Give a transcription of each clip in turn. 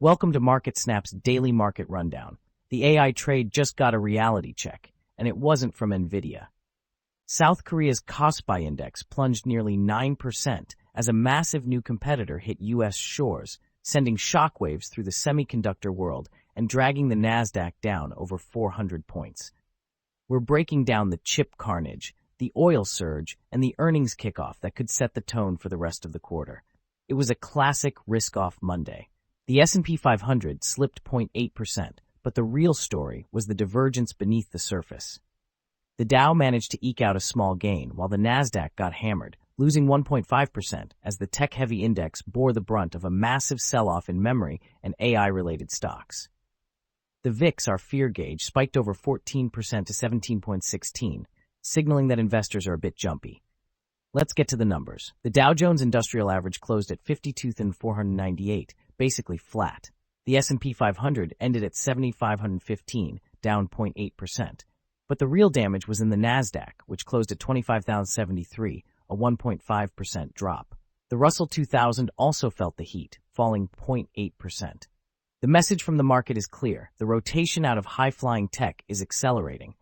Welcome to MarketSnap's daily market rundown. The AI trade just got a reality check, and it wasn't from NVIDIA. South Korea's Kospi index plunged nearly 9% as a massive new competitor hit U.S. shores, sending shockwaves through the semiconductor world and dragging the Nasdaq down over 400 points. We're breaking down the chip carnage, the oil surge, and the earnings kickoff that could set the tone for the rest of the quarter. It was a classic risk-off Monday. The S&P 500 slipped 0.8%, but the real story was the divergence beneath the surface. The Dow managed to eke out a small gain, while the Nasdaq got hammered, losing 1.5% as the tech-heavy index bore the brunt of a massive sell-off in memory and AI-related stocks. The VIX, our fear gauge, spiked over 14% to 17.16, signaling that investors are a bit jumpy. Let's get to the numbers. The Dow Jones Industrial Average closed at 52,498, basically flat. The S&P 500 ended at 7,515, down 0.8%. But the real damage was in the Nasdaq, which closed at 25,073, a 1.5% drop. The Russell 2000 also felt the heat, falling 0.8%. The message from the market is clear. The rotation out of high-flying tech is accelerating.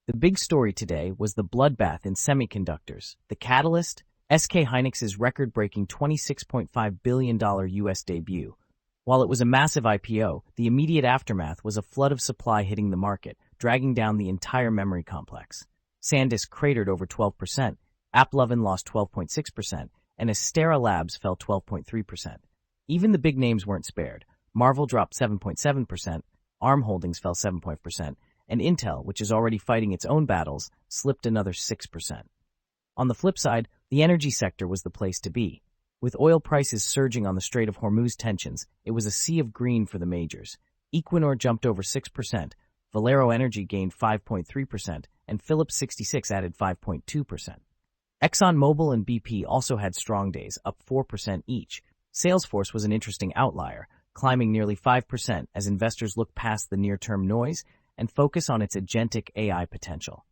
The big story today was the bloodbath in semiconductors. The catalyst? SK Hynix's record-breaking $26.5 billion U.S. debut. While it was a massive IPO, the immediate aftermath was a flood of supply hitting the market, dragging down the entire memory complex. SanDisk cratered over 12%, AppLovin lost 12.6%, and Astera Labs fell 12.3%. Even the big names weren't spared. Marvell dropped 7.7%, ARM Holdings fell 7%, and Intel, which is already fighting its own battles, slipped another 6%. On the flip side, the energy sector was the place to be. With oil prices surging on the Strait of Hormuz tensions, it was a sea of green for the majors. Equinor jumped over 6%, Valero Energy gained 5.3%, and Phillips 66 added 5.2%. ExxonMobil and BP also had strong days, up 4% each. Salesforce was an interesting outlier, climbing nearly 5% as investors look past the near-term noise and focus on its agentic AI potential.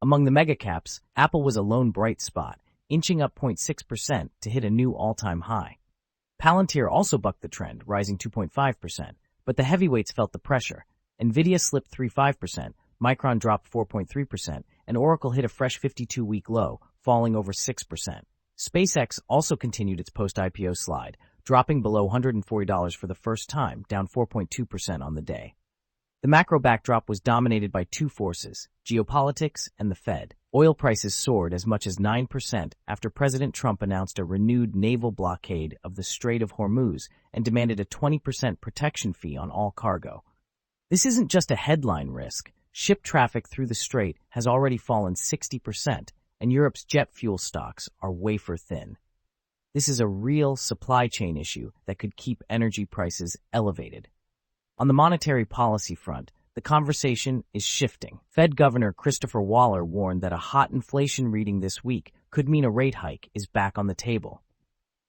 Among the megacaps, Apple was a lone bright spot, inching up 0.6% to hit a new all-time high. Palantir also bucked the trend, rising 2.5%, but the heavyweights felt the pressure. NVIDIA slipped 3.5%, Micron dropped 4.3%, and Oracle hit a fresh 52-week low, falling over 6%. SpaceX also continued its post-IPO slide, dropping below $140 for the first time, down 4.2% on the day. The macro backdrop was dominated by two forces, geopolitics and the Fed. Oil prices soared as much as 9% after President Trump announced a renewed naval blockade of the Strait of Hormuz and demanded a 20% protection fee on all cargo. This isn't just a headline risk. Ship traffic through the strait has already fallen 60%, and Europe's jet fuel stocks are wafer thin. This is a real supply chain issue that could keep energy prices elevated. On the monetary policy front, the conversation is shifting. Fed Governor Christopher Waller warned that a hot inflation reading this week could mean a rate hike is back on the table.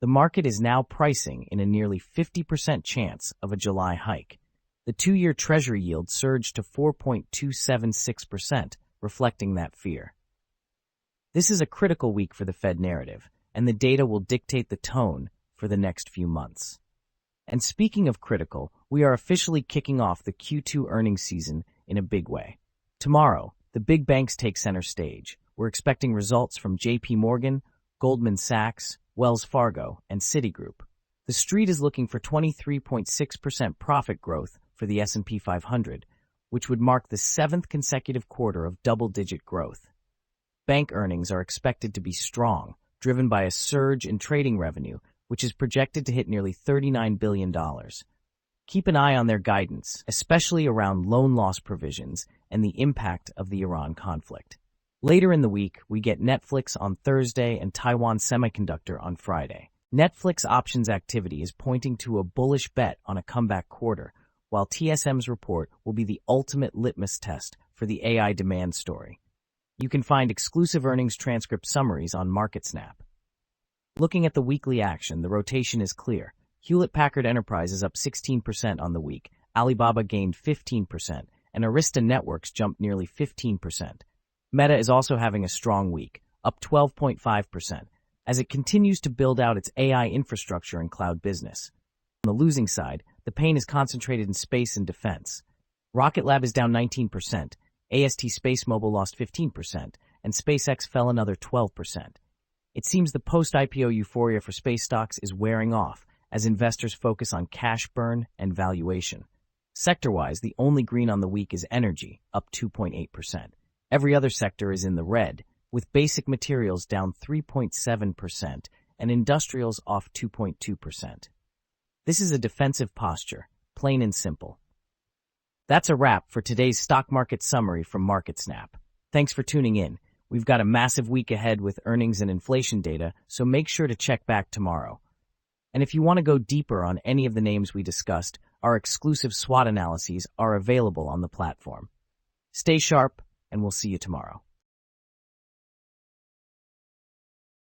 The market is now pricing in a nearly 50% chance of a July hike. The two-year Treasury yield surged to 4.276%, reflecting that fear. This is a critical week for the Fed narrative, and the data will dictate the tone for the next few months. And speaking of critical, we are officially kicking off the Q2 earnings season in a big way. Tomorrow, the big banks take center stage. We're expecting results from JP Morgan, Goldman Sachs, Wells Fargo, and Citigroup. The street is looking for 23.6% profit growth for the S&P 500, which would mark the seventh consecutive quarter of double-digit growth. Bank earnings are expected to be strong, driven by a surge in trading revenue, which is projected to hit nearly $39 billion. Keep an eye on their guidance, especially around loan loss provisions and the impact of the Iran conflict. Later in the week, we get Netflix on Thursday and Taiwan Semiconductor on Friday. Netflix options activity is pointing to a bullish bet on a comeback quarter, while TSM's report will be the ultimate litmus test for the AI demand story. You can find exclusive earnings transcript summaries on MarketSnap. Looking at the weekly action, the rotation is clear. Hewlett-Packard Enterprise is up 16% on the week, Alibaba gained 15%, and Arista Networks jumped nearly 15%. Meta is also having a strong week, up 12.5%, as it continues to build out its AI infrastructure and cloud business. On the losing side, The pain is concentrated in space and defense. Rocket Lab is down 19%, AST Space Mobile lost 15%, and SpaceX fell another 12%. It seems the post-IPO euphoria for space stocks is wearing off as investors focus on cash burn and valuation. Sector-wise, the only green on the week is energy, up 2.8%. Every other sector is in the red, with basic materials down 3.7% and industrials off 2.2%. This is a defensive posture, plain and simple. That's a wrap for today's stock market summary from MarketSnap. Thanks for tuning in. We've got a massive week ahead with earnings and inflation data, so make sure to check back tomorrow. And if you want to go deeper on any of the names we discussed, our exclusive SWOT analyses are available on the platform. Stay sharp, and we'll see you tomorrow.